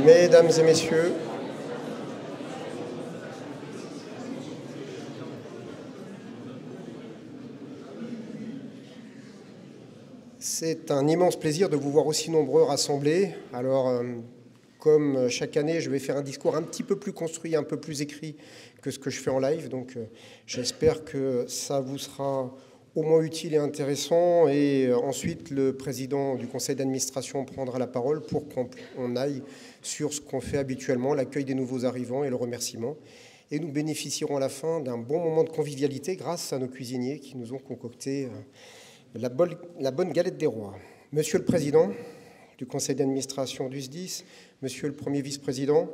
Mesdames et messieurs, c'est un immense plaisir de vous voir aussi nombreux rassemblés. Alors, comme chaque année, je vais faire un discours un petit peu plus construit, un peu plus écrit que ce que je fais en live. Donc, j'espère que ça vous sera au moins utile et intéressant. Et ensuite, le président du conseil d'administration prendra la parole pour qu'on aille sur ce qu'on fait habituellement, l'accueil des nouveaux arrivants et le remerciement. Et nous bénéficierons à la fin d'un bon moment de convivialité grâce à nos cuisiniers qui nous ont concocté la bonne galette des rois. Monsieur le Président du Conseil d'administration du SDIS, Monsieur le Premier vice-président,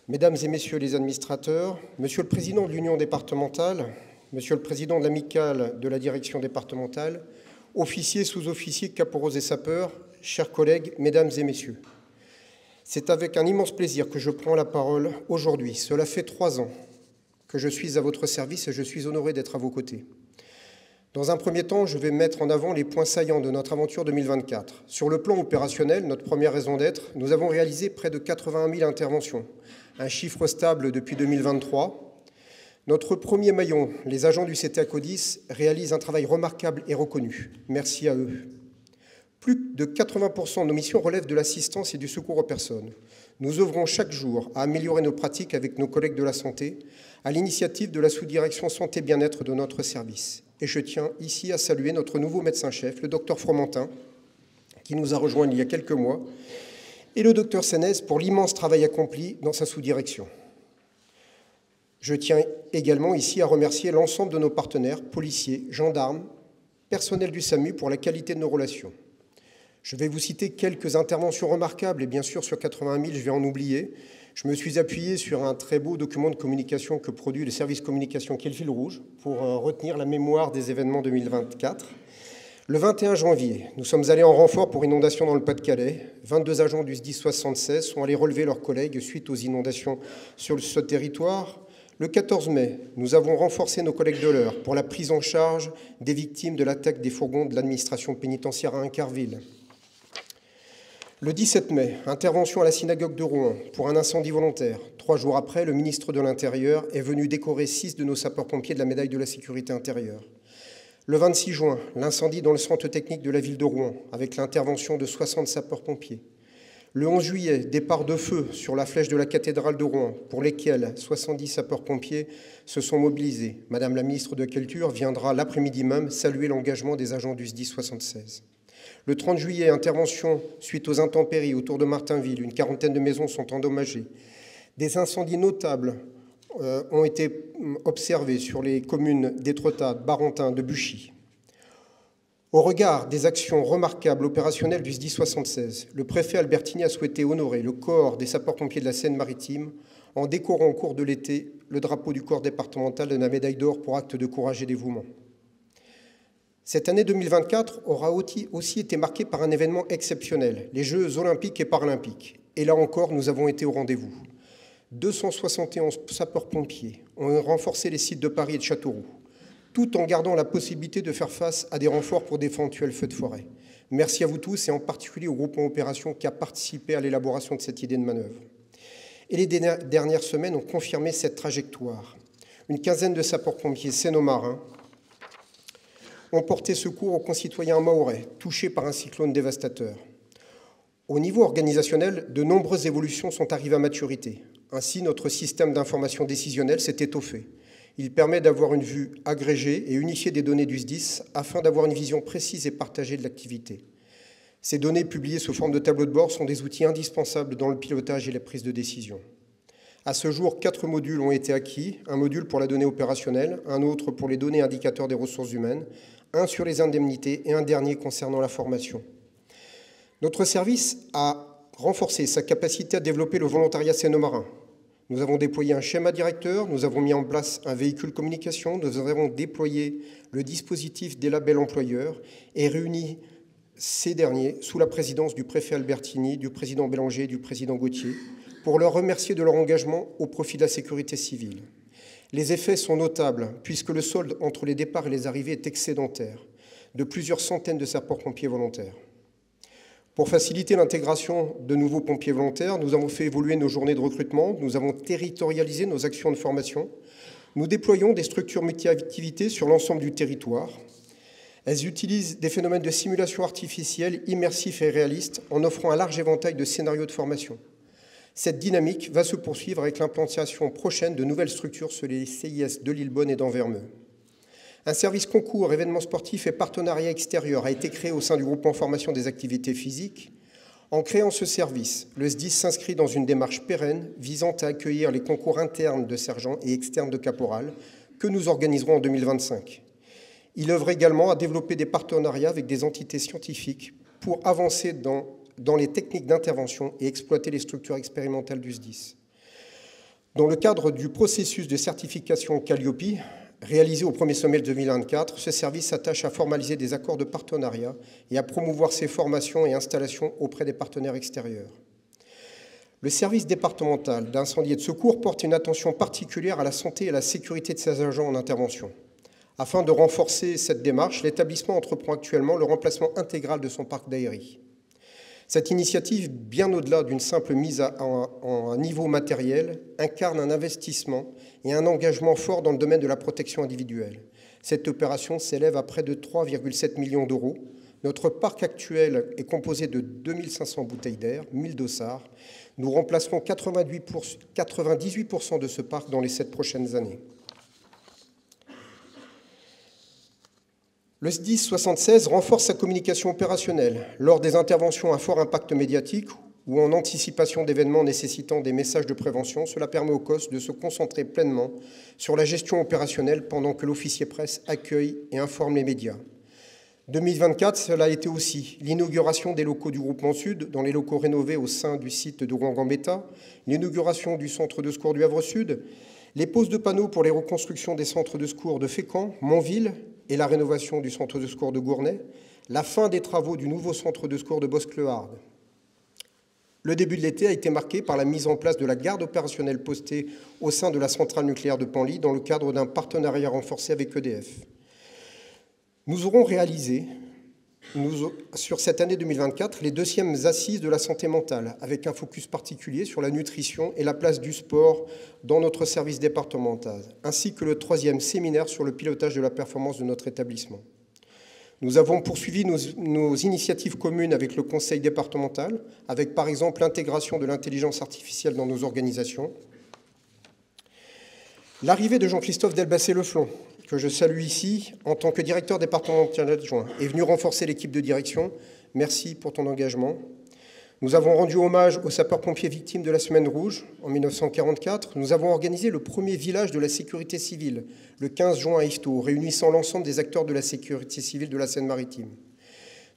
Mesdames et Messieurs les administrateurs, Monsieur le Président de l'Union départementale, Monsieur le Président de l'Amicale de la Direction départementale, officiers, sous-officiers, caporaux et sapeurs, chers collègues, Mesdames et Messieurs. C'est avec un immense plaisir que je prends la parole aujourd'hui. Cela fait 3 ans que je suis à votre service et je suis honoré d'être à vos côtés. Dans un premier temps, je vais mettre en avant les points saillants de notre aventure 2024. Sur le plan opérationnel, notre première raison d'être, nous avons réalisé près de 81 000 interventions, un chiffre stable depuis 2023. Notre premier maillon, les agents du CTA CODIS, réalisent un travail remarquable et reconnu. Merci à eux. Plus de 80% de nos missions relèvent de l'assistance et du secours aux personnes. Nous œuvrons chaque jour à améliorer nos pratiques avec nos collègues de la santé, à l'initiative de la sous-direction santé-bien-être de notre service. Et je tiens ici à saluer notre nouveau médecin-chef, le docteur Fromentin, qui nous a rejoints il y a quelques mois, et le docteur Sénès pour l'immense travail accompli dans sa sous-direction. Je tiens également ici à remercier l'ensemble de nos partenaires, policiers, gendarmes, personnel du SAMU pour la qualité de nos relations. Je vais vous citer quelques interventions remarquables, et bien sûr sur 80 000, je vais en oublier. Je me suis appuyé sur un très beau document de communication que produit le service communication qui est le fil rouge pour retenir la mémoire des événements 2024. Le 21 janvier, nous sommes allés en renfort pour inondation dans le Pas-de-Calais. 22 agents du SDIS 76 sont allés relever leurs collègues suite aux inondations sur ce territoire. Le 14 mai, nous avons renforcé nos collègues de l'Eure pour la prise en charge des victimes de l'attaque des fourgons de l'administration pénitentiaire à Incarville. Le 17 mai, intervention à la synagogue de Rouen pour un incendie volontaire. 3 jours après, le ministre de l'Intérieur est venu décorer 6 de nos sapeurs-pompiers de la médaille de la sécurité intérieure. Le 26 juin, l'incendie dans le centre technique de la ville de Rouen, avec l'intervention de 60 sapeurs-pompiers. Le 11 juillet, départ de feu sur la flèche de la cathédrale de Rouen, pour lesquels 70 sapeurs-pompiers se sont mobilisés. Madame la ministre de la Culture viendra l'après-midi même saluer l'engagement des agents du SDIS 76. Le 30 juillet, intervention suite aux intempéries autour de Martinville. Une quarantaine de maisons sont endommagées. Des incendies notables ont été observés sur les communes d'Étretat, de Barentin, de Buchy. Au regard des actions remarquables opérationnelles du SDIS 76, le préfet Albertini a souhaité honorer le corps des sapeurs-pompiers de la Seine-Maritime en décorant au cours de l'été le drapeau du corps départemental de la médaille d'or pour acte de courage et dévouement. Cette année 2024 aura aussi été marquée par un événement exceptionnel, les Jeux olympiques et paralympiques. Et là encore, nous avons été au rendez-vous. 271 sapeurs-pompiers ont renforcé les sites de Paris et de Châteauroux, tout en gardant la possibilité de faire face à des renforts pour d'éventuels feux de forêt. Merci à vous tous, et en particulier au groupement Opération qui a participé à l'élaboration de cette idée de manœuvre. Et les dernières semaines ont confirmé cette trajectoire. Une quinzaine de sapeurs-pompiers sénomarins ont porté secours aux concitoyens mahorais touchés par un cyclone dévastateur. Au niveau organisationnel, de nombreuses évolutions sont arrivées à maturité. Ainsi, notre système d'information décisionnelle s'est étoffé. Il permet d'avoir une vue agrégée et unifiée des données du SDIS afin d'avoir une vision précise et partagée de l'activité. Ces données publiées sous forme de tableau de bord sont des outils indispensables dans le pilotage et la prise de décision. À ce jour, 4 modules ont été acquis, un module pour la donnée opérationnelle, un autre pour les données indicateurs des ressources humaines, un sur les indemnités et un dernier concernant la formation. Notre service a renforcé sa capacité à développer le volontariat sénomarin. Nous avons déployé un schéma directeur, nous avons mis en place un véhicule communication, nous avons déployé le dispositif des labels employeurs et réuni ces derniers sous la présidence du préfet Albertini, du président Bélanger et du président Gauthier, pour leur remercier de leur engagement au profit de la sécurité civile. Les effets sont notables, puisque le solde entre les départs et les arrivées est excédentaire, de plusieurs centaines de sapeurs-pompiers volontaires. Pour faciliter l'intégration de nouveaux pompiers volontaires, nous avons fait évoluer nos journées de recrutement, nous avons territorialisé nos actions de formation, nous déployons des structures multi-activités sur l'ensemble du territoire. Elles utilisent des phénomènes de simulation artificielle immersifs et réalistes en offrant un large éventail de scénarios de formation. Cette dynamique va se poursuivre avec l'implantation prochaine de nouvelles structures sur les CIS de Lillebonne et d'Anvermeux. Un service concours, événements sportifs et partenariats extérieurs a été créé au sein du groupement formation des activités physiques. En créant ce service, le SDIS s'inscrit dans une démarche pérenne visant à accueillir les concours internes de sergents et externes de caporal que nous organiserons en 2025. Il œuvre également à développer des partenariats avec des entités scientifiques pour avancer dans les techniques d'intervention et exploiter les structures expérimentales du SDIS. Dans le cadre du processus de certification Calliope, réalisé au premier semestre 2024, ce service s'attache à formaliser des accords de partenariat et à promouvoir ses formations et installations auprès des partenaires extérieurs. Le service départemental d'incendie et de secours porte une attention particulière à la santé et à la sécurité de ses agents en intervention. Afin de renforcer cette démarche, l'établissement entreprend actuellement le remplacement intégral de son parc d'aérie. Cette initiative, bien au-delà d'une simple mise en niveau matériel, incarne un investissement et un engagement fort dans le domaine de la protection individuelle. Cette opération s'élève à près de 3,7 millions d'euros. Notre parc actuel est composé de 2500 bouteilles d'air, 1000 dossards. Nous remplacerons 98% de ce parc dans les 7 prochaines années. Le SDIS 76 renforce sa communication opérationnelle lors des interventions à fort impact médiatique ou en anticipation d'événements nécessitant des messages de prévention. Cela permet au COS de se concentrer pleinement sur la gestion opérationnelle pendant que l'officier presse accueille et informe les médias. 2024, cela a été aussi l'inauguration des locaux du Groupement Sud, dans les locaux rénovés au sein du site de Rouen-Gambetta, l'inauguration du centre de secours du Havre Sud, les poses de panneaux pour les reconstructions des centres de secours de Fécamp, Montville, et la rénovation du centre de secours de Gournay, la fin des travaux du nouveau centre de secours de Bosc-le-Hard. Le début de l'été a été marqué par la mise en place de la garde opérationnelle postée au sein de la centrale nucléaire de Penly dans le cadre d'un partenariat renforcé avec EDF. Nous aurons réalisé, sur cette année 2024, les 2e assises de la santé mentale, avec un focus particulier sur la nutrition et la place du sport dans notre service départemental, ainsi que le 3e séminaire sur le pilotage de la performance de notre établissement. Nous avons poursuivi nos initiatives communes avec le conseil départemental, avec par exemple l'intégration de l'intelligence artificielle dans nos organisations. L'arrivée de Jean-Christophe Delbacé-Leflon, que je salue ici, en tant que directeur départemental adjoint, est venu renforcer l'équipe de direction. Merci pour ton engagement. Nous avons rendu hommage aux sapeurs-pompiers victimes de la Semaine Rouge en 1944. Nous avons organisé le premier village de la sécurité civile, le 15 juin à Yvetot, réunissant l'ensemble des acteurs de la sécurité civile de la Seine-Maritime.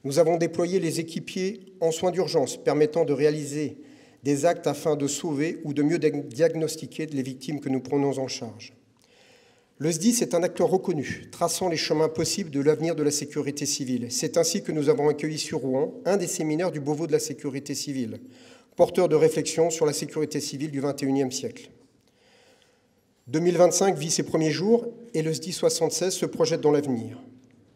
Nous avons déployé les équipiers en soins d'urgence, permettant de réaliser des actes afin de sauver ou de mieux diagnostiquer les victimes que nous prenons en charge. Le SDIS est un acteur reconnu, traçant les chemins possibles de l'avenir de la sécurité civile. C'est ainsi que nous avons accueilli sur Rouen un des séminaires du Beauvau de la sécurité civile, porteur de réflexion sur la sécurité civile du XXIe siècle. 2025 vit ses premiers jours et le SDIS 76 se projette dans l'avenir.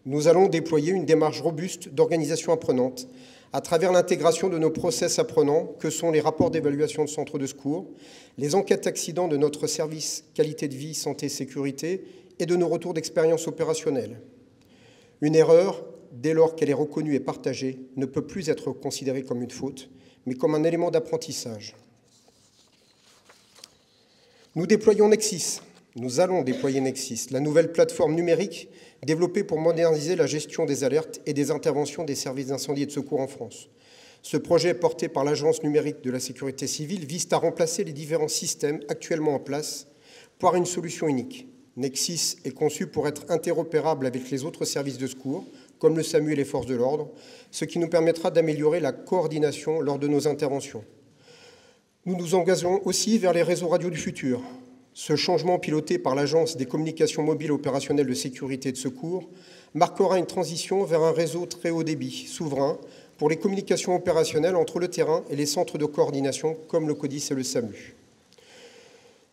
Nous allons déployer une démarche robuste d'organisation apprenante à travers l'intégration de nos process apprenants que sont les rapports d'évaluation de centres de secours, les enquêtes accidents de notre service qualité de vie, santé, sécurité et de nos retours d'expérience opérationnelle. Une erreur, dès lors qu'elle est reconnue et partagée, ne peut plus être considérée comme une faute, mais comme un élément d'apprentissage. Nous déployons Nexis. Nous allons déployer Nexis, la nouvelle plateforme numérique développée pour moderniser la gestion des alertes et des interventions des services d'incendie et de secours en France. Ce projet, porté par l'Agence numérique de la sécurité civile, vise à remplacer les différents systèmes actuellement en place par une solution unique. Nexis est conçu pour être interopérable avec les autres services de secours, comme le SAMU et les forces de l'ordre, ce qui nous permettra d'améliorer la coordination lors de nos interventions. Nous nous engageons aussi vers les réseaux radio du futur. Ce changement piloté par l'Agence des communications mobiles opérationnelles de sécurité et de secours marquera une transition vers un réseau très haut débit, souverain, pour les communications opérationnelles entre le terrain et les centres de coordination comme le CODIS et le SAMU.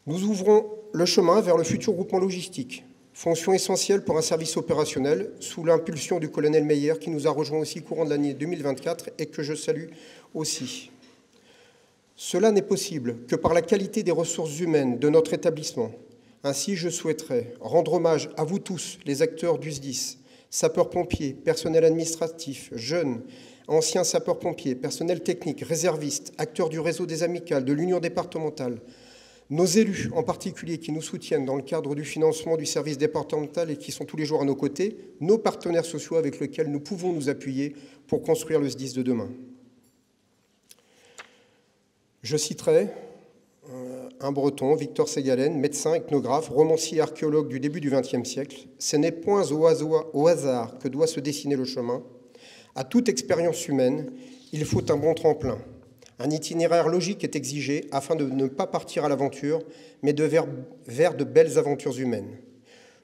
Nous ouvrons le chemin vers le futur groupement logistique. Fonction essentielle pour un service opérationnel, sous l'impulsion du colonel Meyer, qui nous a rejoint aussi courant de l'année 2024 et que je salue aussi. Cela n'est possible que par la qualité des ressources humaines de notre établissement. Ainsi, je souhaiterais rendre hommage à vous tous, les acteurs du SDIS, sapeurs-pompiers, personnel administratif, jeunes, anciens sapeurs-pompiers, personnel technique, réservistes, acteurs du réseau des amicales, de l'Union départementale, nos élus en particulier qui nous soutiennent dans le cadre du financement du service départemental et qui sont tous les jours à nos côtés, nos partenaires sociaux avec lesquels nous pouvons nous appuyer pour construire le SDIS de demain. Je citerai un Breton, Victor Ségalen, médecin, ethnographe, romancier et archéologue du début du XXe siècle. Ce n'est point au hasard que doit se dessiner le chemin. À toute expérience humaine, il faut un bon tremplin. Un itinéraire logique est exigé afin de ne pas partir à l'aventure, mais vers de belles aventures humaines.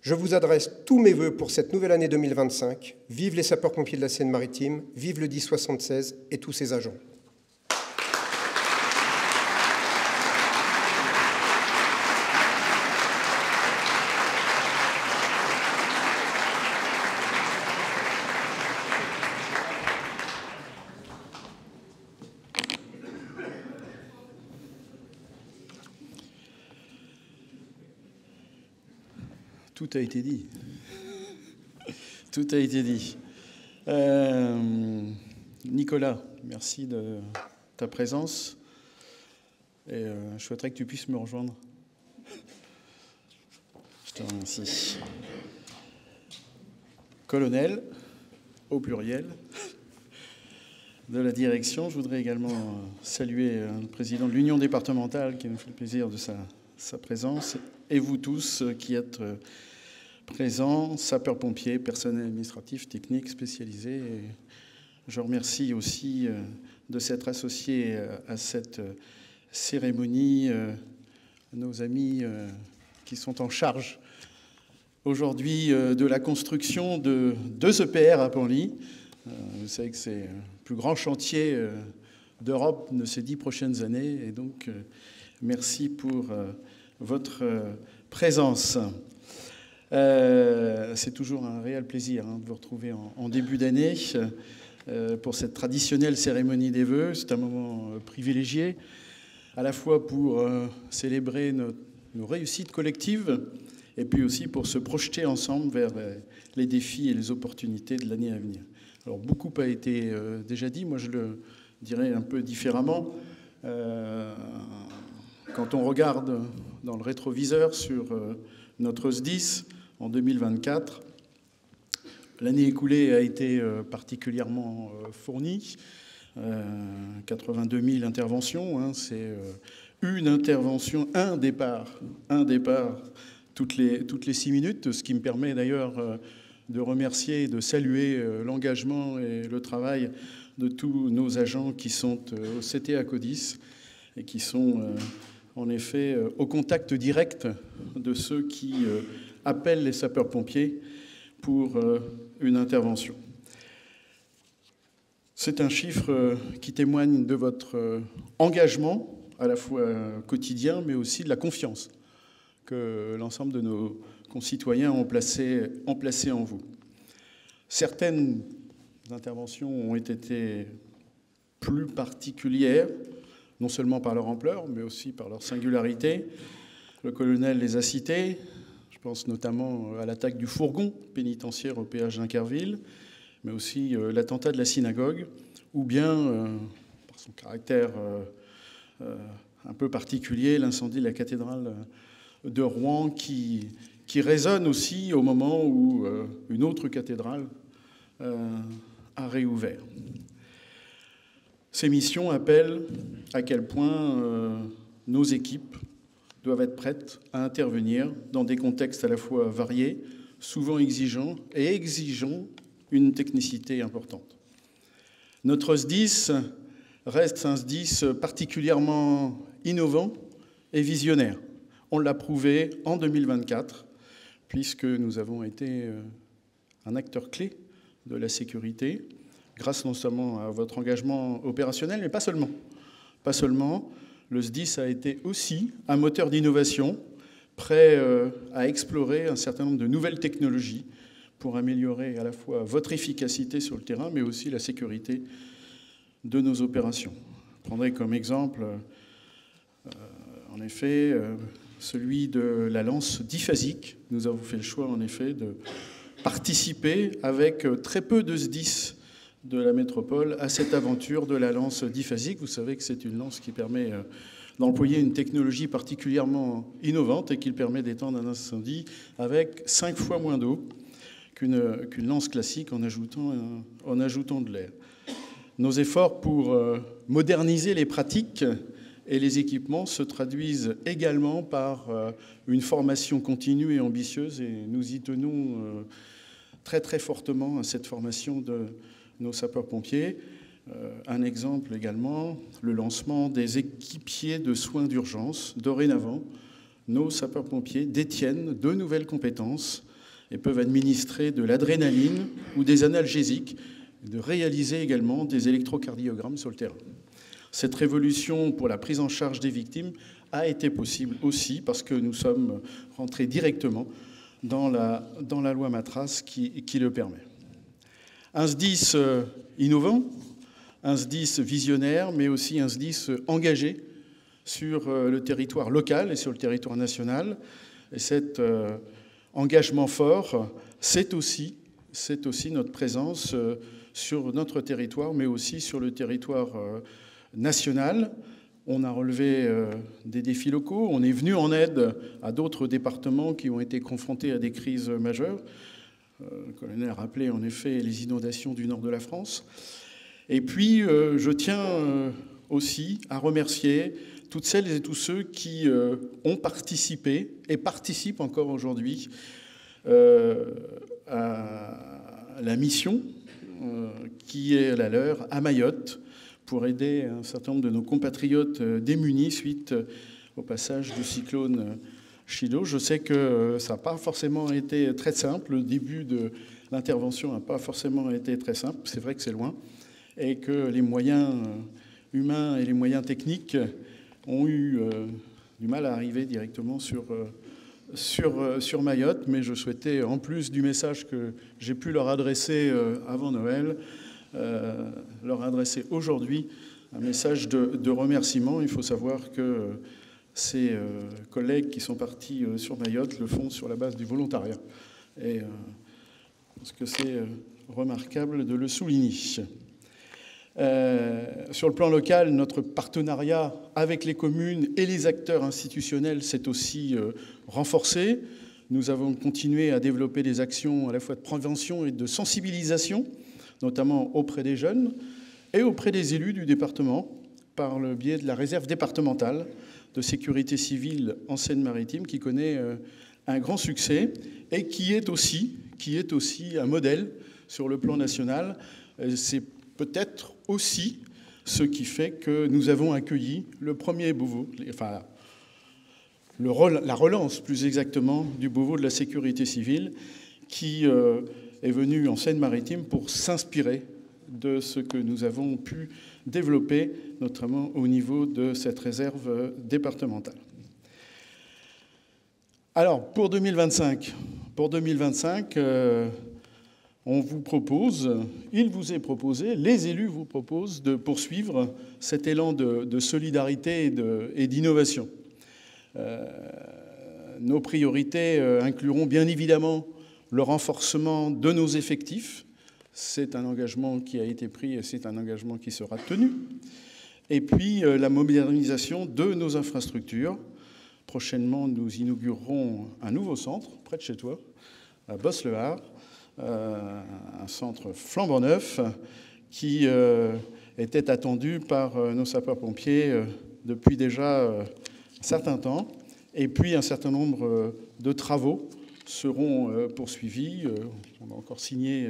Je vous adresse tous mes vœux pour cette nouvelle année 2025. Vive les sapeurs-pompiers de la Seine-Maritime, vive le 1076 et tous ses agents. Tout a été dit. Tout a été dit. Nicolas, merci de ta présence. Et je souhaiterais que tu puisses me rejoindre. Je te remercie. Colonel, au pluriel, de la direction. Je voudrais également saluer le président de l'Union départementale qui nous fait le plaisir de sa présence. Et vous tous qui êtes présents, sapeurs-pompiers, personnel administratif, technique, spécialisé. Et je remercie aussi de s'être associés à cette cérémonie nos amis qui sont en charge aujourd'hui de la construction de 2 EPR à Penly. Vous savez que c'est le plus grand chantier d'Europe de ces 10 prochaines années. Et donc, merci pour votre présence. C'est toujours un réel plaisir de vous retrouver en début d'année pour cette traditionnelle cérémonie des vœux. C'est un moment privilégié, à la fois pour célébrer nos réussites collectives et puis aussi pour se projeter ensemble vers les défis et les opportunités de l'année à venir. Alors, beaucoup a été déjà dit. Moi, je le dirais un peu différemment. Quand on regarde dans le rétroviseur sur notre SDIS en 2024, l'année écoulée a été particulièrement fournie. 82 000 interventions, c'est une intervention, un départ toutes les 6 minutes, ce qui me permet d'ailleurs de remercier et de saluer l'engagement et le travail de tous nos agents qui sont au CTA Codis et qui sont en effet au contact direct de ceux qui appellent les sapeurs-pompiers pour une intervention. C'est un chiffre qui témoigne de votre engagement, à la fois quotidien, mais aussi de la confiance que l'ensemble de nos concitoyens ont placé en vous. Certaines interventions ont été plus particulières, non seulement par leur ampleur, mais aussi par leur singularité. Le colonel les a citées. Je pense notamment à l'attaque du fourgon pénitentiaire au péage d'Inkerville, mais aussi l'attentat de la synagogue, ou bien, par son caractère un peu particulier, l'incendie de la cathédrale de Rouen, qui résonne aussi au moment où une autre cathédrale a réouvert. Ces missions appellent à quel point nos équipes doivent être prêtes à intervenir dans des contextes à la fois variés, souvent exigeants, et exigeant une technicité importante. Notre SDIS reste un SDIS particulièrement innovant et visionnaire. On l'a prouvé en 2024, puisque nous avons été un acteur clé de la sécurité, grâce non seulement à votre engagement opérationnel, mais pas seulement. Pas seulement. Le SDIS a été aussi un moteur d'innovation, prêts à explorer un certain nombre de nouvelles technologies pour améliorer à la fois votre efficacité sur le terrain, mais aussi la sécurité de nos opérations. Je prendrai comme exemple, en effet, celui de la lance diphasique. Nous avons fait le choix, en effet, de participer avec très peu de SDIS de la métropole à cette aventure de la lance diphasique. Vous savez que c'est une lance qui permet d'employer une technologie particulièrement innovante et qui permet d'éteindre un incendie avec 5 fois moins d'eau qu'une lance classique en ajoutant de l'air. Nos efforts pour moderniser les pratiques et les équipements se traduisent également par une formation continue et ambitieuse, et nous y tenons très très fortement à cette formation de nos sapeurs-pompiers. Un exemple également, le lancement des équipiers de soins d'urgence. Dorénavant, nos sapeurs-pompiers détiennent de nouvelles compétences et peuvent administrer de l'adrénaline ou des analgésiques, de réaliser également des électrocardiogrammes sur le terrain. Cette révolution pour la prise en charge des victimes a été possible aussi parce que nous sommes rentrés directement dans la loi Matras qui le permet. Un SDIS innovant, un SDIS visionnaire, mais aussi un SDIS engagé sur le territoire local et sur le territoire national. Et cet engagement fort, c'est aussi notre présence sur notre territoire, mais aussi sur le territoire national. On a relevé des défis locaux, on est venu en aide à d'autres départements qui ont été confrontés à des crises majeures. Le colonel a rappelé en effet les inondations du nord de la France. Et puis, je tiens aussi à remercier toutes celles et tous ceux qui ont participé et participent encore aujourd'hui à la mission qui est la leur à Mayotte pour aider un certain nombre de nos compatriotes démunis suite au passage du cyclone Chido. Je sais que ça n'a pas forcément été très simple. Le début de l'intervention n'a pas forcément été très simple. C'est vrai que c'est loin. Et que les moyens humains et les moyens techniques ont eu du mal à arriver directement sur Mayotte. Mais je souhaitais, en plus du message que j'ai pu leur adresser avant Noël, leur adresser aujourd'hui un message de remerciement. Il faut savoir que ces collègues qui sont partis sur Mayotte le font sur la base du volontariat. Et je pense que c'est remarquable de le souligner. Sur le plan local, notre partenariat avec les communes et les acteurs institutionnels s'est aussi renforcé. Nous avons continué à développer des actions à la fois de prévention et de sensibilisation, notamment auprès des jeunes et auprès des élus du département, par le biais de la réserve départementale de sécurité civile en Seine-Maritime, qui connaît un grand succès et qui est aussi un modèle sur le plan national. C'est peut-être aussi ce qui fait que nous avons accueilli le premier Beauvau, enfin la relance plus exactement du Beauvau de la sécurité civile, qui est venu en Seine-Maritime pour s'inspirer de ce que nous avons pu développer, notamment au niveau de cette réserve départementale. Alors, pour 2025, on vous propose, il vous est proposé, les élus vous proposent de poursuivre cet élan de solidarité et d'innovation. Nos priorités incluront bien évidemment le renforcement de nos effectifs. C'est un engagement qui a été pris et c'est un engagement qui sera tenu. Et puis la modernisation de nos infrastructures. Prochainement, nous inaugurerons un nouveau centre près de chez toi, à Bosse-le-Har, un centre flambant neuf qui était attendu par nos sapeurs-pompiers depuis déjà un certain temps. Et puis un certain nombre de travaux seront poursuivis. On a encore signé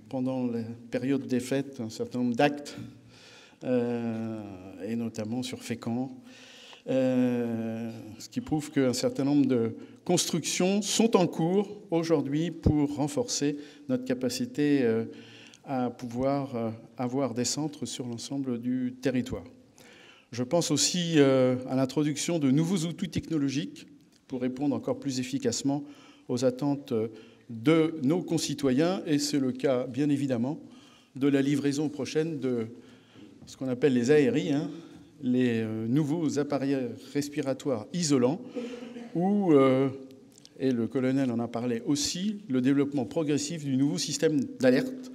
pendant la période des fêtes un certain nombre d'actes, et notamment sur Fécamp, ce qui prouve qu'un certain nombre de constructions sont en cours aujourd'hui pour renforcer notre capacité à pouvoir avoir des centres sur l'ensemble du territoire. Je pense aussi à l'introduction de nouveaux outils technologiques pour répondre encore plus efficacement aux attentes de nos concitoyens. Et c'est le cas, bien évidemment, de la livraison prochaine de ce qu'on appelle les ARI, les nouveaux appareils respiratoires isolants, où, et le colonel en a parlé aussi, le développement progressif du nouveau système d'alerte,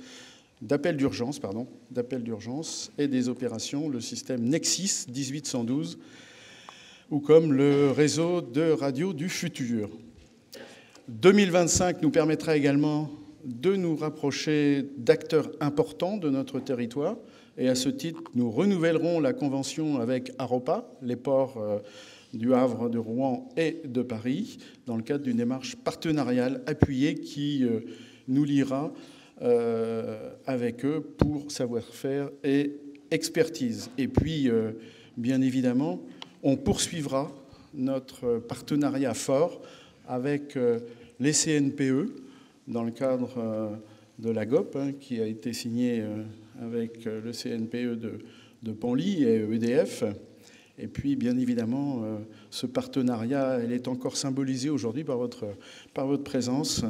d'appel d'urgence et des opérations, le système Nexis 1812, ou comme le réseau de radio du futur. 2025 nous permettra également de nous rapprocher d'acteurs importants de notre territoire. Et à ce titre, nous renouvellerons la convention avec Aropa, les ports du Havre, de Rouen et de Paris, dans le cadre d'une démarche partenariale appuyée qui nous liera avec eux pour savoir-faire et expertise. Et puis, bien évidemment, on poursuivra notre partenariat fort avec les CNPE dans le cadre de la GOP, qui a été signée avec le CNPE de Panly et EDF. Et puis, bien évidemment, ce partenariat, il est encore symbolisé aujourd'hui par votre présence.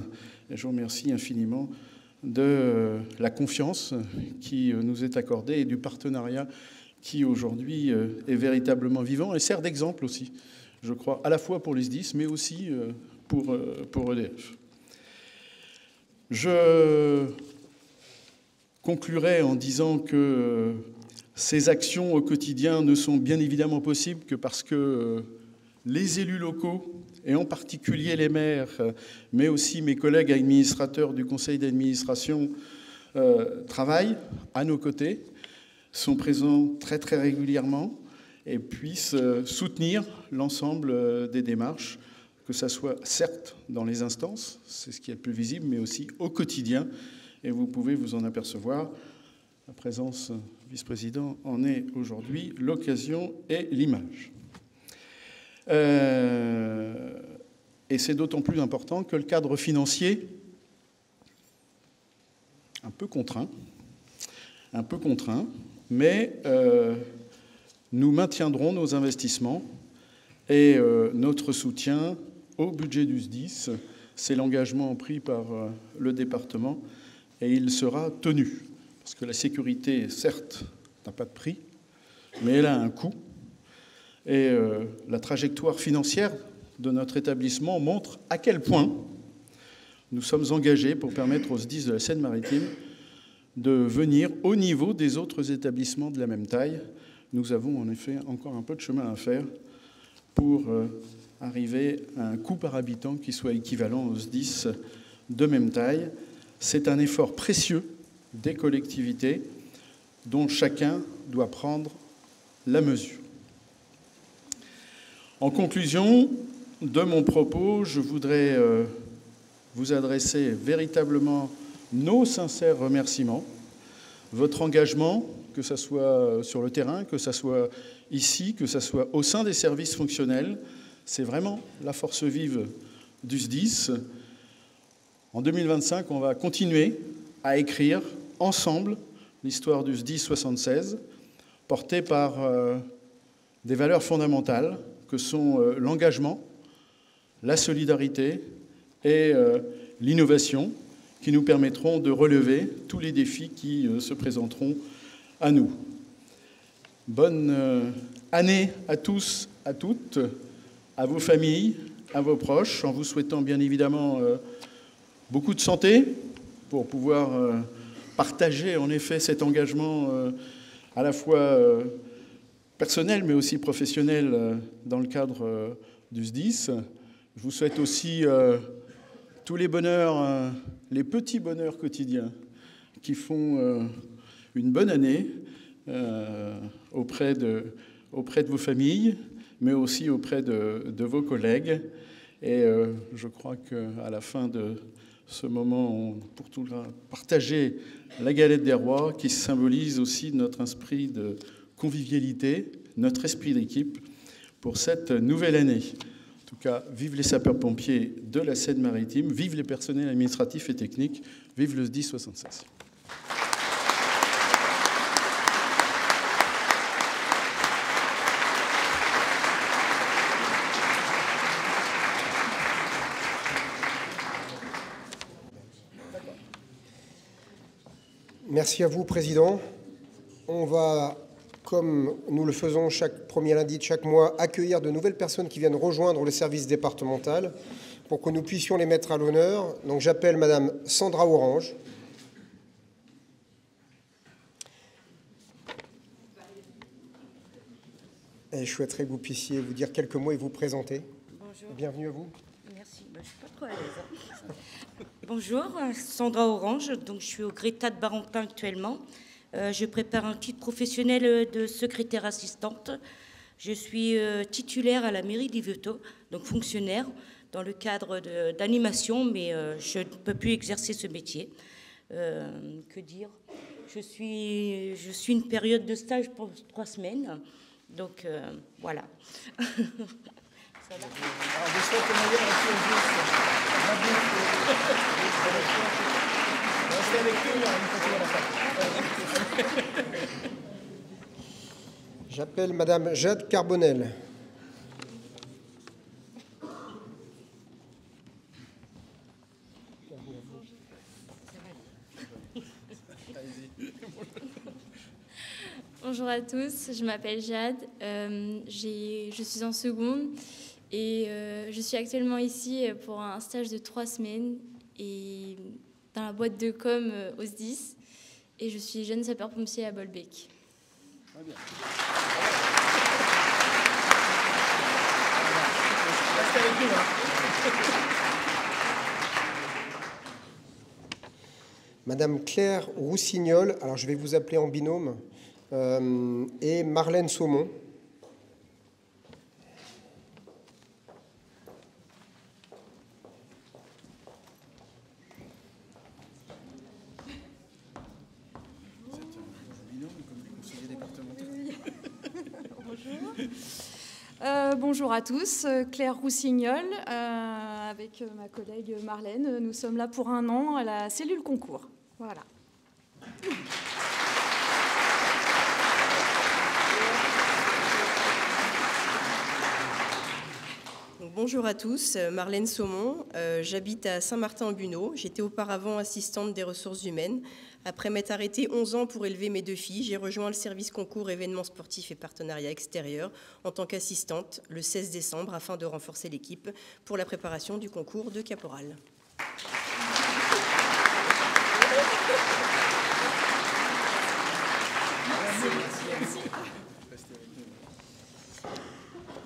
Et je vous remercie infiniment de la confiance qui nous est accordée et du partenariat qui, aujourd'hui, est véritablement vivant et sert d'exemple aussi, je crois, à la fois pour les SDIS, mais aussi pour EDF. Je conclurai en disant que ces actions au quotidien ne sont bien évidemment possibles que parce que les élus locaux, et en particulier les maires, mais aussi mes collègues administrateurs du conseil d'administration, travaillent à nos côtés, sont présents très très régulièrement et puissent soutenir l'ensemble des démarches, que ce soit certes dans les instances, c'est ce qui est le plus visible, mais aussi au quotidien. Et vous pouvez vous en apercevoir. La présence du vice-président en est aujourd'hui l'occasion et l'image. Et c'est d'autant plus important que le cadre financier, un peu contraint, mais nous maintiendrons nos investissements et notre soutien au budget du SDIS. C'est l'engagement pris par le département et il sera tenu. Parce que la sécurité, certes, n'a pas de prix, mais elle a un coût. Et la trajectoire financière de notre établissement montre à quel point nous sommes engagés pour permettre aux SDIS de la Seine-Maritime de venir au niveau des autres établissements de la même taille. Nous avons en effet encore un peu de chemin à faire pour arriver à un coût par habitant qui soit équivalent aux SDIS de même taille. C'est un effort précieux des collectivités dont chacun doit prendre la mesure. En conclusion de mon propos, je voudrais vous adresser véritablement nos sincères remerciements, votre engagement, que ce soit sur le terrain, que ce soit ici, que ce soit au sein des services fonctionnels. C'est vraiment la force vive du SDIS. En 2025, on va continuer à écrire ensemble l'histoire du SDIS 76, portée par des valeurs fondamentales que sont l'engagement, la solidarité et l'innovation, qui nous permettront de relever tous les défis qui se présenteront à nous. Bonne année à tous, à toutes, à vos familles, à vos proches, en vous souhaitant bien évidemment beaucoup de santé pour pouvoir partager en effet cet engagement à la fois personnel mais aussi professionnel dans le cadre du SDIS. Je vous souhaite aussi tous les bonheurs, les petits bonheurs quotidiens qui font une bonne année auprès de vos familles, mais aussi auprès de vos collègues. Et je crois qu'à la fin de ce moment, on pourra partager la galette des rois, qui symbolise aussi notre esprit de convivialité, notre esprit d'équipe pour cette nouvelle année. En tout cas, vive les sapeurs-pompiers de la Seine-Maritime, vive les personnels administratifs et techniques, vive le SDIS 76. Merci à vous, Président. On va, comme nous le faisons chaque premier lundi de chaque mois, accueillir de nouvelles personnes qui viennent rejoindre le service départemental pour que nous puissions les mettre à l'honneur. Donc j'appelle Madame Sandra Orange. Et je souhaiterais que vous puissiez vous dire quelques mots et vous présenter. Bonjour. Bienvenue à vous. Merci. Je ne suis pas trop à l'aise. Bonjour, Sandra Orange. Donc, je suis au Greta de Barentin actuellement. Je prépare un titre professionnel de secrétaire assistante. Je suis titulaire à la mairie d'Yvetot, donc fonctionnaire, dans le cadre d'animation, mais je ne peux plus exercer ce métier. Que dire ? Je suis une période de stage pour 3 semaines. Donc, voilà. Alors, je souhaite le meilleur à restez avec nous, on continue à la fin. J'appelle Madame Jade Carbonel. Bonjour à tous, je m'appelle Jade, je suis en seconde et je suis actuellement ici pour un stage de 3 semaines et dans la boîte de com au SDIS et je suis jeune sapeur-pompier à Bolbec. Très bien. Restez avec nous. Madame Claire Roussignol, alors je vais vous appeler en binôme, et Marlène Saumon. Bonjour à tous, Claire Roussignol, avec ma collègue Marlène. Nous sommes là pour 1 an à la cellule concours. Voilà. Donc, bonjour à tous, Marlène Saumon, j'habite à Saint-Martin-en-Buneau. J'étais auparavant assistante des ressources humaines. Après m'être arrêtée 11 ans pour élever mes 2 filles, j'ai rejoint le service concours événements sportifs et partenariats extérieurs en tant qu'assistante le 16 décembre afin de renforcer l'équipe pour la préparation du concours de caporal.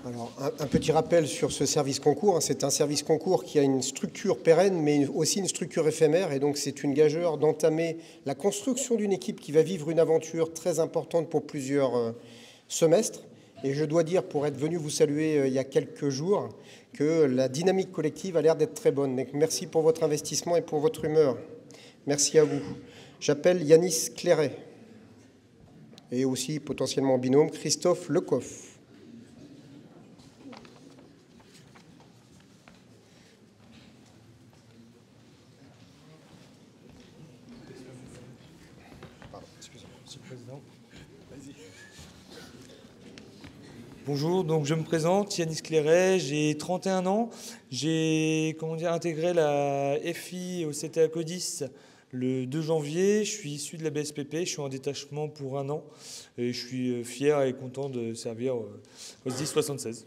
Alors, un petit rappel sur ce service concours. C'est un service concours qui a une structure pérenne, mais aussi une structure éphémère. Et donc, c'est une gageure d'entamer la construction d'une équipe qui va vivre une aventure très importante pour plusieurs semestres. Et je dois dire, pour être venu vous saluer il y a quelques jours, que la dynamique collective a l'air d'être très bonne. Donc, merci pour votre investissement et pour votre humeur. Merci à vous. J'appelle Yanis Clairet. Et aussi, potentiellement en binôme, Christophe Lecoff. Bonjour, donc je me présente, Yanis Clairet, j'ai 31 ans. J'ai intégré la FI au CTA Codis le 2 janvier. Je suis issu de la BSPP, je suis en détachement pour 1 an. Et je suis fier et content de servir au SDIS 76.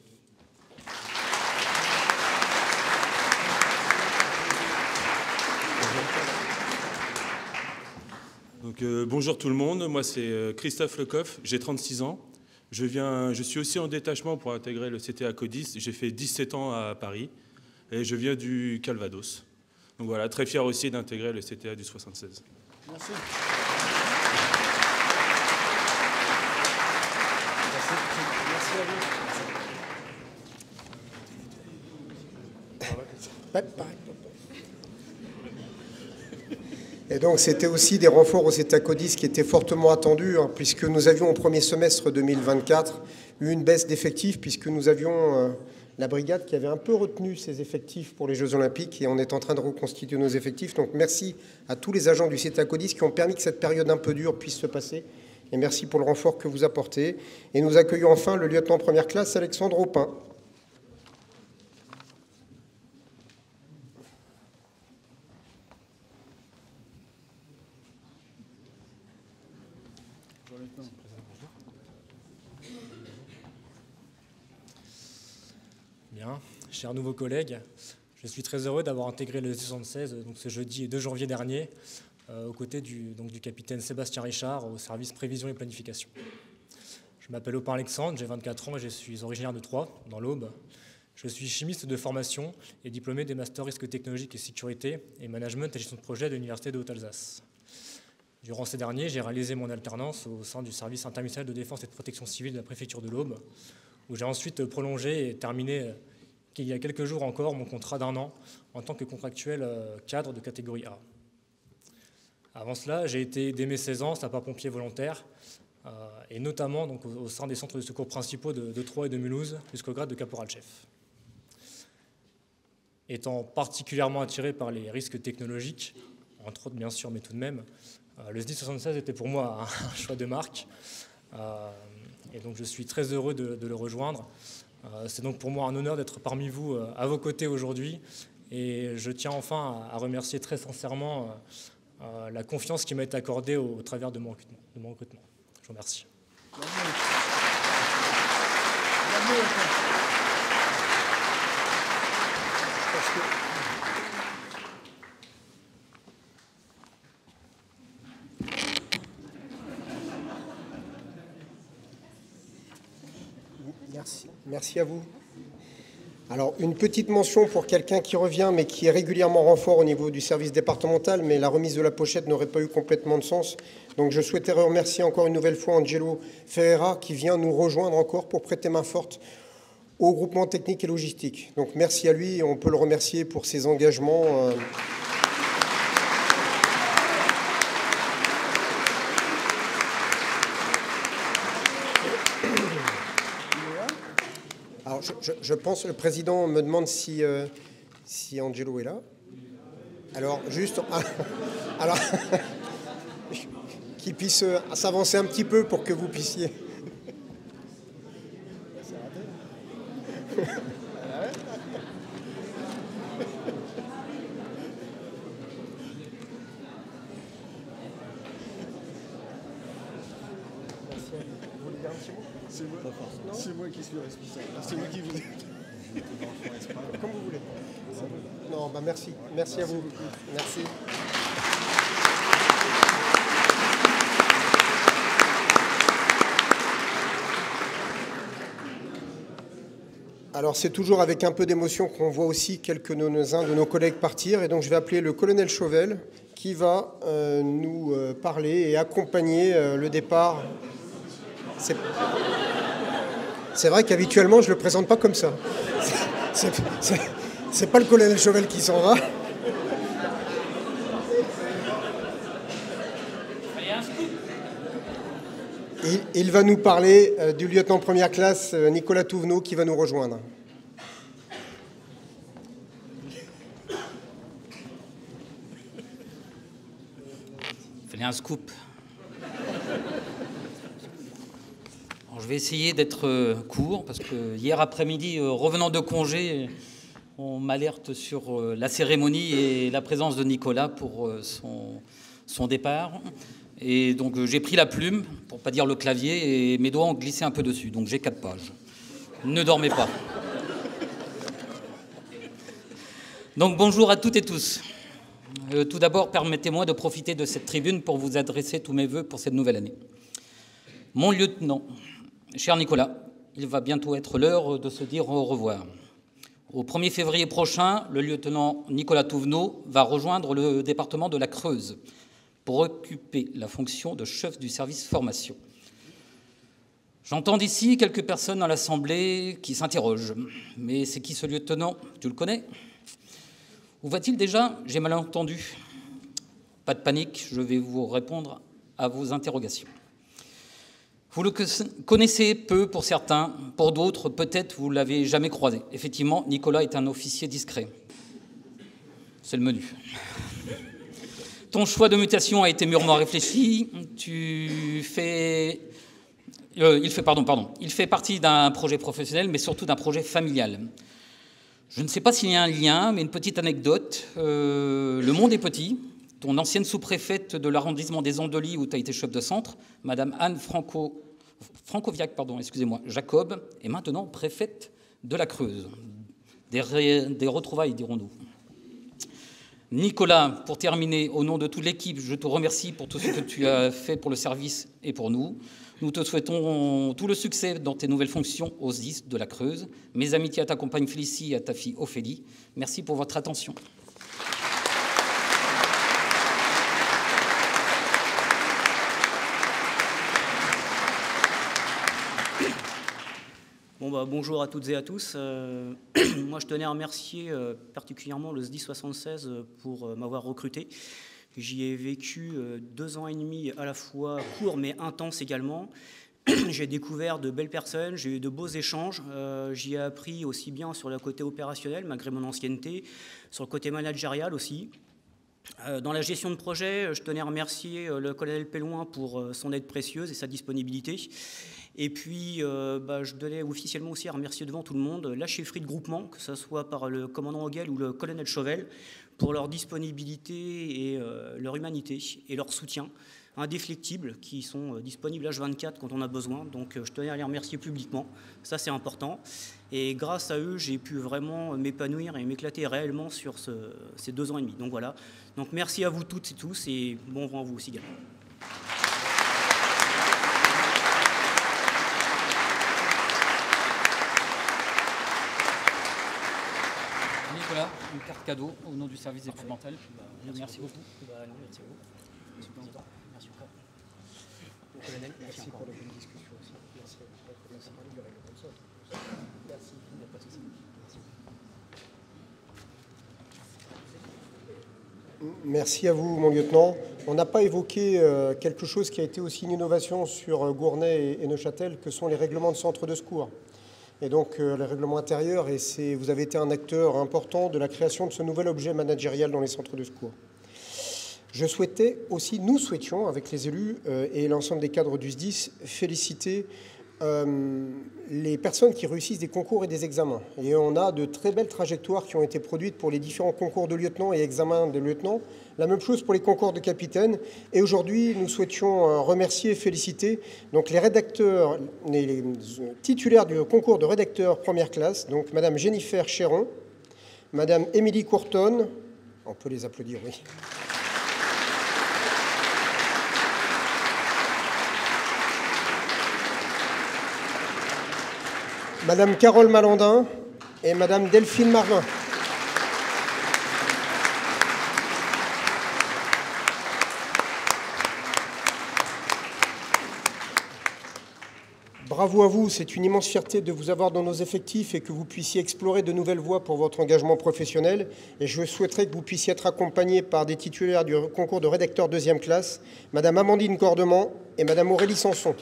Donc, bonjour tout le monde, moi c'est Christophe Lecoff, j'ai 36 ans. Je suis aussi en détachement pour intégrer le CTA Codis. J'ai fait 17 ans à Paris et je viens du Calvados. Donc voilà, très fier aussi d'intégrer le CTA du 76. Merci. Merci à vous. Et donc, c'était aussi des renforts au CTA Codis qui étaient fortement attendus, hein, puisque nous avions au premier semestre 2024 eu une baisse d'effectifs, puisque nous avions la brigade qui avait un peu retenu ses effectifs pour les Jeux Olympiques, et on est en train de reconstituer nos effectifs. Donc, merci à tous les agents du CTA Codis qui ont permis que cette période un peu dure puisse se passer. Et merci pour le renfort que vous apportez. Et nous accueillons enfin le lieutenant première classe, Alexandre Aupin. Bien, chers nouveaux collègues, je suis très heureux d'avoir intégré le 76 donc ce jeudi 2 janvier dernier aux côtés du capitaine Sébastien Richard au service prévision et planification. Je m'appelle Opin Alexandre, j'ai 24 ans et je suis originaire de Troyes, dans l'Aube. Je suis chimiste de formation et diplômé des masters risques technologiques et sécurité et management et gestion de projet de l'Université de Haute-Alsace. Durant ces derniers, j'ai réalisé mon alternance au sein du service interministériel de défense et de protection civile de la préfecture de l'Aube, où j'ai ensuite prolongé et terminé il y a quelques jours encore mon contrat d'1 an en tant que contractuel cadre de catégorie A. Avant cela, j'ai été dès mes 16 ans sapeur-pompier volontaire et notamment donc, au sein des centres de secours principaux de Troyes et de Mulhouse jusqu'au grade de caporal-chef. Étant particulièrement attiré par les risques technologiques, entre autres bien sûr, mais tout de même, le SDIS 76 était pour moi un choix de marque. Et donc je suis très heureux de le rejoindre. C'est donc pour moi un honneur d'être parmi vous, à vos côtés aujourd'hui. Et je tiens enfin à remercier très sincèrement la confiance qui m'a été accordée au travers de mon recrutement. Je vous remercie. Merci à vous. Alors, une petite mention pour quelqu'un qui revient, mais qui est régulièrement renfort au niveau du service départemental, mais la remise de la pochette n'aurait pas eu complètement de sens. Donc, je souhaitais remercier encore une nouvelle fois Angelo Ferreira, qui vient nous rejoindre encore pour prêter main forte au groupement technique et logistique. Donc, merci à lui, et on peut le remercier pour ses engagements. Alors, je pense, le président me demande si Angelo est là. Alors, juste... Alors, qu'il puisse s'avancer un petit peu pour que vous puissiez... C'est moi qui suis responsable. C'est moi qui vous... Comme vous voulez. Non, bah merci. Merci à vous. Merci. Alors, c'est toujours avec un peu d'émotion qu'on voit aussi quelques-uns de nos collègues partir. Et donc, je vais appeler le colonel Chauvel qui va nous parler et accompagner le départ. C'est vrai qu'habituellement, je ne le présente pas comme ça. C'est pas le colonel Chauvel qui s'en va. Il va nous parler du lieutenant première classe Nicolas Touvenot qui va nous rejoindre. Il fallait un scoop. Alors, je vais essayer d'être court parce que hier après-midi, revenant de congé, on m'alerte sur la cérémonie et la présence de Nicolas pour son départ. Et donc j'ai pris la plume, pour ne pas dire le clavier, et mes doigts ont glissé un peu dessus. Donc j'ai 4 pages. Ne dormez pas. Donc bonjour à toutes et tous. Tout d'abord, permettez-moi de profiter de cette tribune pour vous adresser tous mes vœux pour cette nouvelle année. Mon lieutenant, cher Nicolas, il va bientôt être l'heure de se dire au revoir. Au 1er février prochain, le lieutenant Nicolas Touvenot va rejoindre le département de la Creuse pour occuper la fonction de chef du service formation. J'entends d'ici quelques personnes à l'Assemblée qui s'interrogent. Mais c'est qui ce lieutenant? Tu le connais? Où va-t-il déjà? J'ai mal entendu. Pas de panique, je vais vous répondre à vos interrogations. Vous le connaissez peu pour certains, pour d'autres, peut-être vous ne l'avez jamais croisé. Effectivement, Nicolas est un officier discret. C'est le menu. Ton choix de mutation a été mûrement réfléchi. Il fait partie d'un projet professionnel, mais surtout d'un projet familial. Je ne sais pas s'il y a un lien, mais une petite anecdote. Le monde est petit, ton ancienne sous-préfète de l'arrondissement des Andelys où tu as été chef de centre, Madame Anne Francoviac, Jacob, est maintenant préfète de la Creuse. Des retrouvailles, dirons-nous. Nicolas, pour terminer, au nom de toute l'équipe, je te remercie pour tout ce que tu as fait pour le service et pour nous. Nous te souhaitons tout le succès dans tes nouvelles fonctions au SDIS de la Creuse. Mes amitiés à ta compagne Félicie et à ta fille Ophélie. Merci pour votre attention. Bonjour à toutes et à tous. Moi, je tenais à remercier particulièrement le SDIS 76 pour m'avoir recruté. J'y ai vécu 2 ans et demi à la fois courts mais intenses également. J'ai découvert de belles personnes, j'ai eu de beaux échanges. J'y ai appris aussi bien sur le côté opérationnel, malgré mon ancienneté, sur le côté managérial aussi. Dans la gestion de projet, je tenais à remercier le colonel Pellouin pour son aide précieuse et sa disponibilité. Et puis, je tenais officiellement aussi à remercier devant tout le monde la chefferie de groupement, que ce soit par le commandant Hoguel ou le colonel Chauvel, pour leur disponibilité et leur humanité et leur soutien indéflectible, qui sont disponibles H24 quand on a besoin. Donc, je tenais à les remercier publiquement. Ça, c'est important. Et grâce à eux, j'ai pu vraiment m'épanouir et m'éclater réellement sur ces 2 ans et demi. Donc, voilà. Donc, merci à vous toutes et tous et bon vent à vous aussi également. Nicolas, une carte cadeau au nom du service départemental. Merci beaucoup. Merci à vous. Merci encore. Colonel, merci pour la bonne discussion aussi. Merci du règlement de sorte. Merci, il n'y a pas de souci. Merci à vous, mon lieutenant. On n'a pas évoqué quelque chose qui a été aussi une innovation sur Gournay et Neuchâtel, que sont les règlements de centre de secours. Et donc, les règlements intérieurs, et vous avez été un acteur important de la création de ce nouvel objet managérial dans les centres de secours. Nous souhaitions, avec les élus et l'ensemble des cadres du SDIS, féliciter les personnes qui réussissent des concours et des examens. Et on a de très belles trajectoires qui ont été produites pour les différents concours de lieutenants et examens de lieutenants. La même chose pour les concours de capitaine. Et aujourd'hui, nous souhaitions remercier et féliciter donc les rédacteurs, les titulaires du concours de rédacteur première classe, donc Madame Jennifer Chéron, Madame Émilie Courtonne, on peut les applaudir, oui. Madame Carole Malandin et Madame Delphine Marvin. Bravo à vous, c'est une immense fierté de vous avoir dans nos effectifs et que vous puissiez explorer de nouvelles voies pour votre engagement professionnel. Et je souhaiterais que vous puissiez être accompagnés par des titulaires du concours de rédacteur 2e classe, Madame Amandine Cordement et Madame Aurélie Sanson.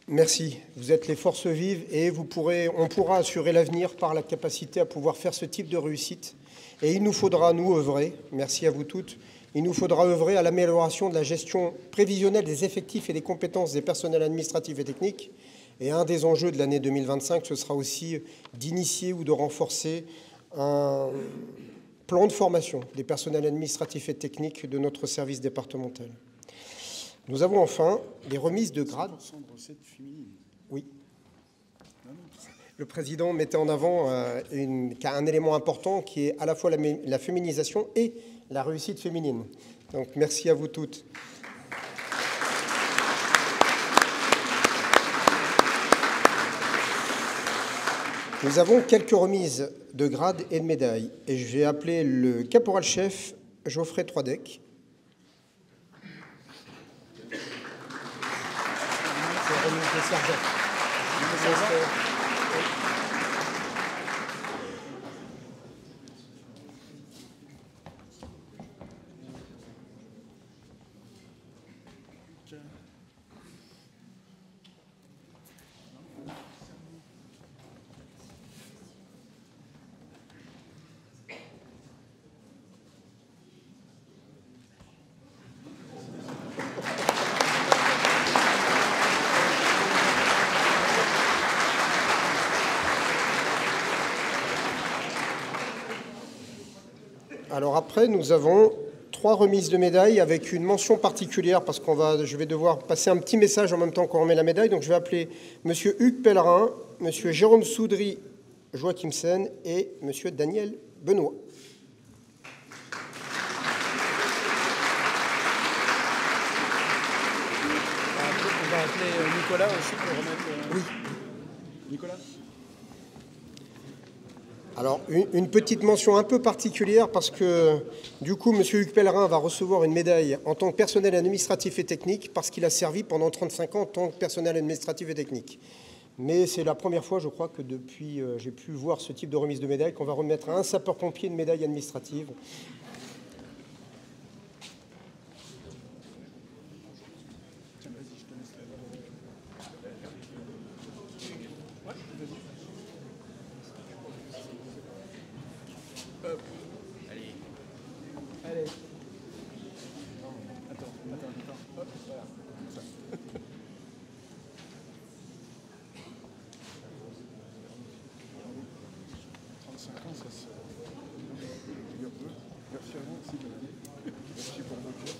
Merci. Vous êtes les forces vives et on pourra assurer l'avenir par la capacité à pouvoir faire ce type de réussite. Et il nous faudra, nous, œuvrer, merci à vous toutes, il nous faudra œuvrer à l'amélioration de la gestion prévisionnelle des effectifs et des compétences des personnels administratifs et techniques. Et un des enjeux de l'année 2025, ce sera aussi d'initier ou de renforcer un plan de formation des personnels administratifs et techniques de notre service départemental. Nous avons enfin des remises de grade. Oui. Le président mettait en avant un élément important qui est à la fois la féminisation et la réussite féminine. Donc merci à vous toutes. Nous avons quelques remises de grade et de médailles. Et je vais appeler le caporal-chef Geoffrey Troidec. Alors après, nous avons 3 remises de médailles avec une mention particulière parce je vais devoir passer un petit message en même temps qu'on remet la médaille. Donc je vais appeler Monsieur Hugues Pellerin, Monsieur Jérôme Soudry Joachimsen et Monsieur Daniel Benoît. On va appeler Nicolas aussi pour remettre... Oui. Nicolas ? Alors, une petite mention un peu particulière parce que, du coup, M. Hugues Pellerin va recevoir une médaille en tant que personnel administratif et technique parce qu'il a servi pendant 35 ans en tant que personnel administratif et technique. Mais c'est la première fois, je crois, que depuis j'ai pu voir ce type de remise de médaille, qu'on va remettre à un sapeur-pompier une médaille administrative. Allez. Attends. Hop, voilà. 35 ans, ça se... Merci à vous aussi, merci pour vos cœurs.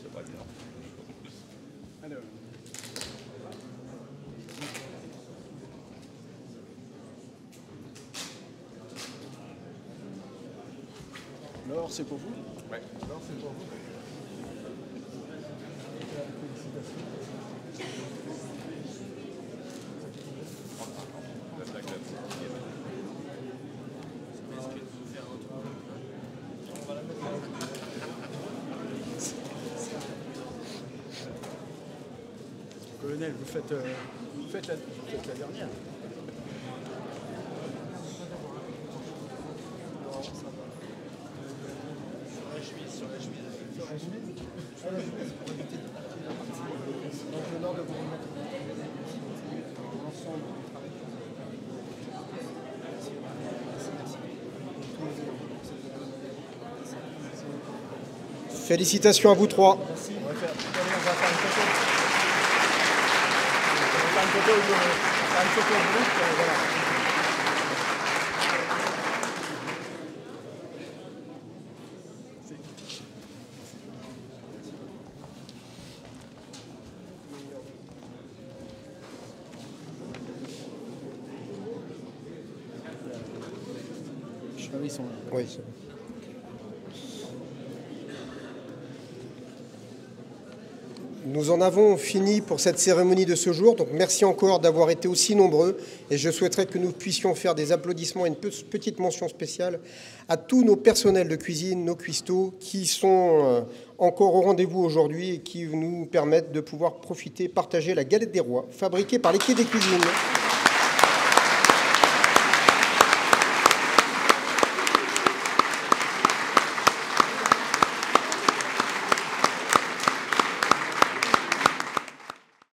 C'est pas bien. Alors... L'or, c'est pour vous? Oui. L'or, c'est pour vous. Colonel, vous faites la dernière. Sur la chemise. Donc l'honneur de vous remettre ensemble. Félicitations à vous trois. Merci. On va faire une photo. On va faire une photo de groupe. Voilà. Ils sont là. Oui, c'est bon. Nous en avons fini pour cette cérémonie de ce jour. Donc merci encore d'avoir été aussi nombreux. Et je souhaiterais que nous puissions faire des applaudissements et une petite mention spéciale à tous nos personnels de cuisine, nos cuistots, qui sont encore au rendez-vous aujourd'hui et qui nous permettent de pouvoir profiter, partager la galette des rois, fabriquée par l'équipe des cuisines.